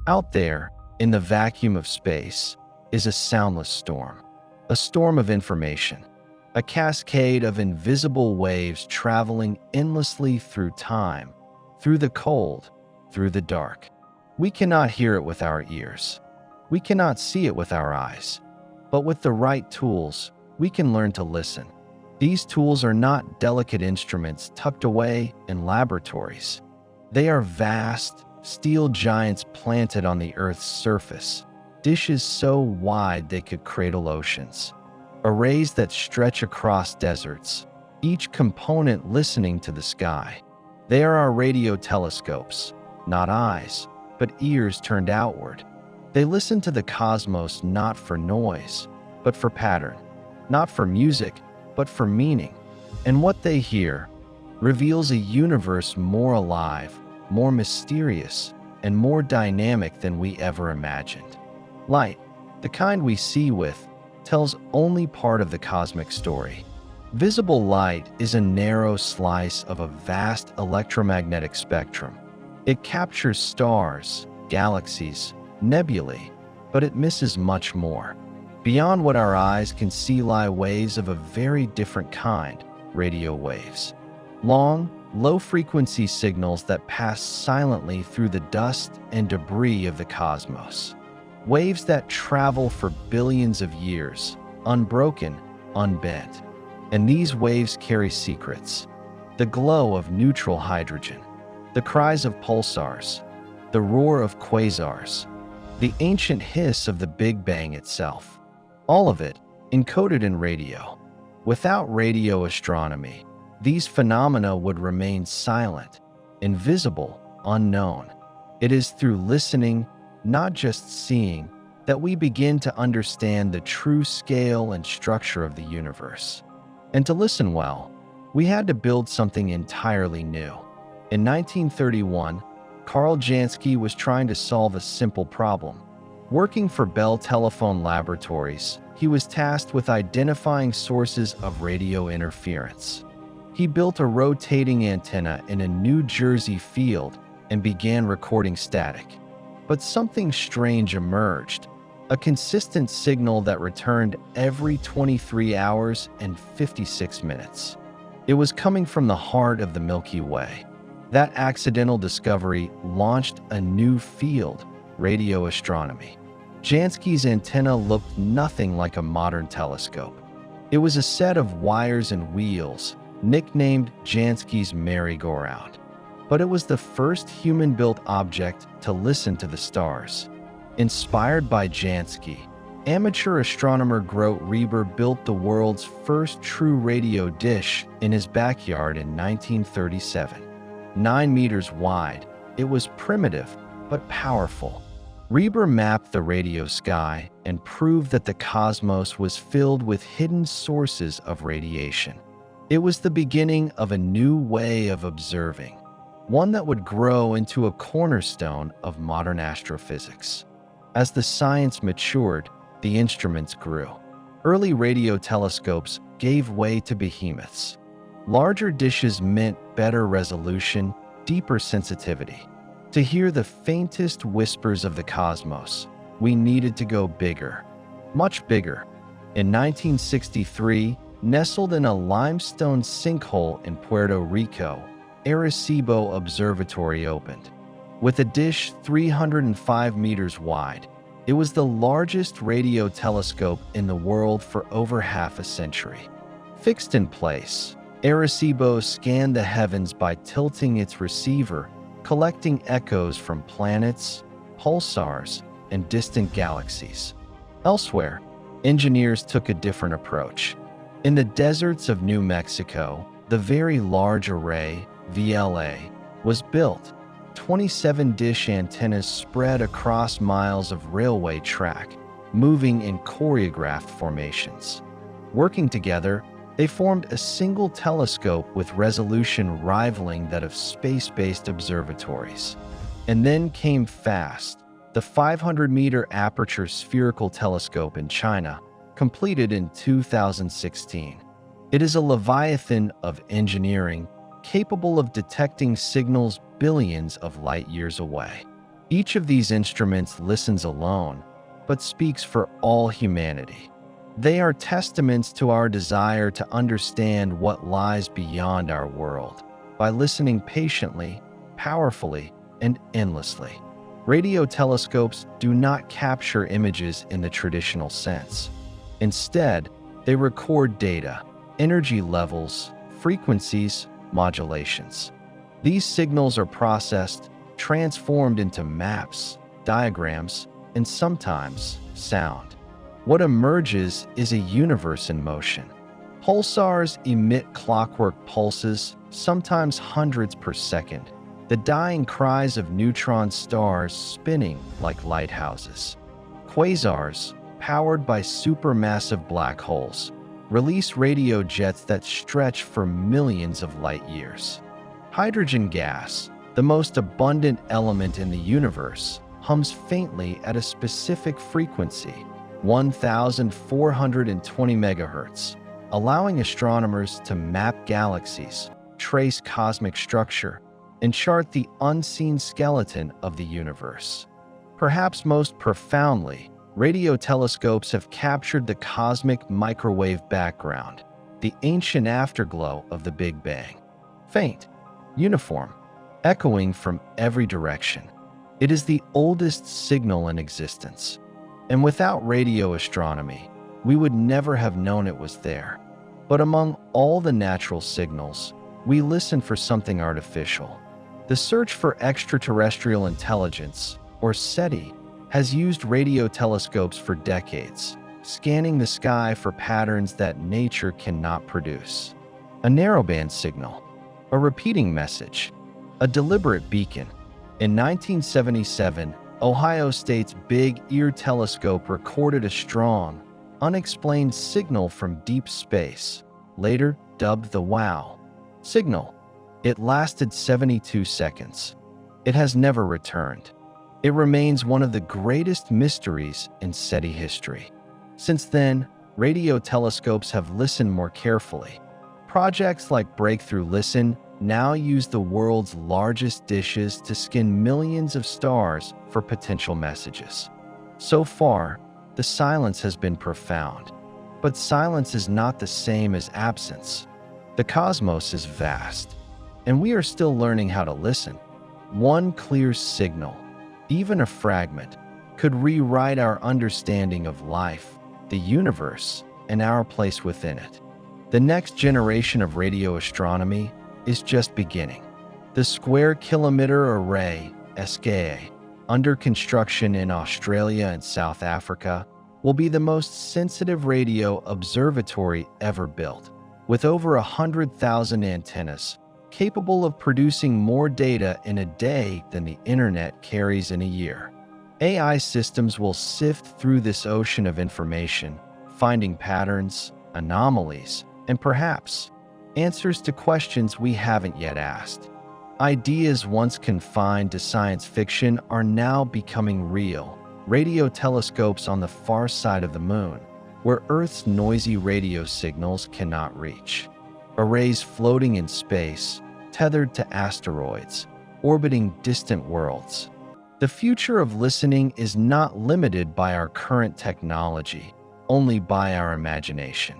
Out there, in the vacuum of space, is a soundless storm, a storm of information, a cascade of invisible waves traveling endlessly through time, through the cold, through the dark. We cannot hear it with our ears. We cannot see it with our eyes. But with the right tools, we can learn to listen. These tools are not delicate instruments tucked away in laboratories. They are vast, steel giants planted on the Earth's surface, dishes so wide they could cradle oceans, arrays that stretch across deserts, each component listening to the sky. They are our radio telescopes, not eyes, but ears turned outward. They listen to the cosmos not for noise, but for pattern, not for music, but for meaning. And what they hear reveals a universe more alive, more mysterious, and more dynamic than we ever imagined. Light, the kind we see with, tells only part of the cosmic story. Visible light is a narrow slice of a vast electromagnetic spectrum. It captures stars, galaxies, nebulae, but it misses much more. Beyond what our eyes can see lie waves of a very different kind, radio waves. Long, low-frequency signals that pass silently through the dust and debris of the cosmos. Waves that travel for billions of years, unbroken, unbent. And these waves carry secrets. The glow of neutral hydrogen, the cries of pulsars, the roar of quasars, the ancient hiss of the Big Bang itself. All of it encoded in radio. Without radio astronomy, these phenomena would remain silent, invisible, unknown. It is through listening, not just seeing, that we begin to understand the true scale and structure of the universe. And to listen well, we had to build something entirely new. In 1931, Carl Jansky was trying to solve a simple problem. Working for Bell Telephone Laboratories, he was tasked with identifying sources of radio interference. He built a rotating antenna in a New Jersey field and began recording static. But something strange emerged, a consistent signal that returned every 23 hours and 56 minutes. It was coming from the heart of the Milky Way. That accidental discovery launched a new field, radio astronomy. Jansky's antenna looked nothing like a modern telescope. It was a set of wires and wheels, nicknamed Jansky's merry-go-round. But it was the first human-built object to listen to the stars. Inspired by Jansky, amateur astronomer Grote Reber built the world's first true radio dish in his backyard in 1937. 9 meters wide, it was primitive but powerful. Reber mapped the radio sky and proved that the cosmos was filled with hidden sources of radiation. It was the beginning of a new way of observing, one that would grow into a cornerstone of modern astrophysics. As the science matured, the instruments grew. Early radio telescopes gave way to behemoths. Larger dishes meant better resolution, deeper sensitivity. To hear the faintest whispers of the cosmos, we needed to go bigger, much bigger. In 1963, nestled in a limestone sinkhole in Puerto Rico, Arecibo Observatory opened. With a dish 305 meters wide, it was the largest radio telescope in the world for over half a century. Fixed in place, Arecibo scanned the heavens by tilting its receiver, collecting echoes from planets, pulsars, and distant galaxies. Elsewhere, engineers took a different approach. In the deserts of New Mexico, the Very Large Array, VLA, was built. 27 dish antennas spread across miles of railway track, moving in choreographed formations. Working together, they formed a single telescope with resolution rivaling that of space-based observatories. And then came FAST, the 500-meter aperture spherical telescope in China, completed in 2016. It is a leviathan of engineering, capable of detecting signals billions of light years away. Each of these instruments listens alone, but speaks for all humanity. They are testaments to our desire to understand what lies beyond our world by listening patiently, powerfully, and endlessly. Radio telescopes do not capture images in the traditional sense. Instead, they record data, energy levels, frequencies, modulations. These signals are processed, transformed into maps, diagrams, and sometimes sound. What emerges is a universe in motion. Pulsars emit clockwork pulses, sometimes hundreds per second, the dying cries of neutron stars spinning like lighthouses. Quasars, powered by supermassive black holes, release radio jets that stretch for millions of light years. Hydrogen gas, the most abundant element in the universe, hums faintly at a specific frequency, 1,420 megahertz, allowing astronomers to map galaxies, trace cosmic structure, and chart the unseen skeleton of the universe. Perhaps most profoundly, radio telescopes have captured the cosmic microwave background, the ancient afterglow of the Big Bang. Faint, uniform, echoing from every direction. It is the oldest signal in existence. And without radio astronomy, we would never have known it was there. But among all the natural signals, we listen for something artificial. The search for extraterrestrial intelligence, or SETI, has used radio telescopes for decades, scanning the sky for patterns that nature cannot produce. A narrowband signal, a repeating message, a deliberate beacon. In 1977, Ohio State's Big Ear Telescope recorded a strong, unexplained signal from deep space, later dubbed the WOW signal. It lasted 72 seconds. It has never returned. It remains one of the greatest mysteries in SETI history. Since then, radio telescopes have listened more carefully. Projects like Breakthrough Listen now use the world's largest dishes to scan millions of stars for potential messages. So far, the silence has been profound. But silence is not the same as absence. The cosmos is vast, and we are still learning how to listen. One clear signal, even a fragment, could rewrite our understanding of life, the universe, and our place within it. The next generation of radio astronomy is just beginning. The Square Kilometre Array, SKA, under construction in Australia and South Africa, will be the most sensitive radio observatory ever built, with over 100,000 antennas, capable of producing more data in a day than the internet carries in a year. AI systems will sift through this ocean of information, finding patterns, anomalies, and perhaps answers to questions we haven't yet asked. Ideas once confined to science fiction are now becoming real. Radio telescopes on the far side of the moon, where Earth's noisy radio signals cannot reach. Arrays floating in space, tethered to asteroids, orbiting distant worlds. The future of listening is not limited by our current technology, only by our imagination.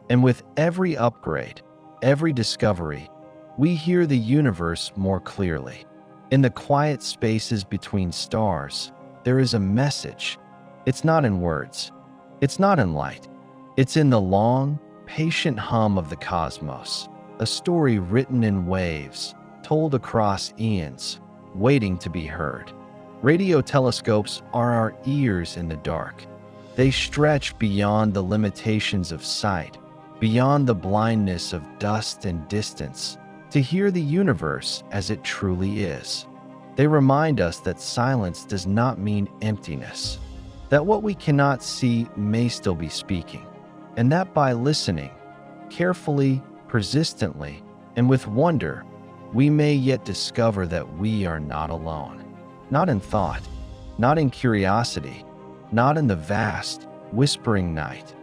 And with every upgrade, every discovery, we hear the universe more clearly. In the quiet spaces between stars, there is a message. It's not in words. It's not in light. It's in the long, patient hum of the cosmos, a story written in waves, told across eons, waiting to be heard. Radio telescopes are our ears in the dark. They stretch beyond the limitations of sight, beyond the blindness of dust and distance, to hear the universe as it truly is. They remind us that silence does not mean emptiness, that what we cannot see may still be speaking, and that by listening, carefully, persistently, and with wonder, we may yet discover that we are not alone. Not in thought, not in curiosity, not in the vast, whispering night,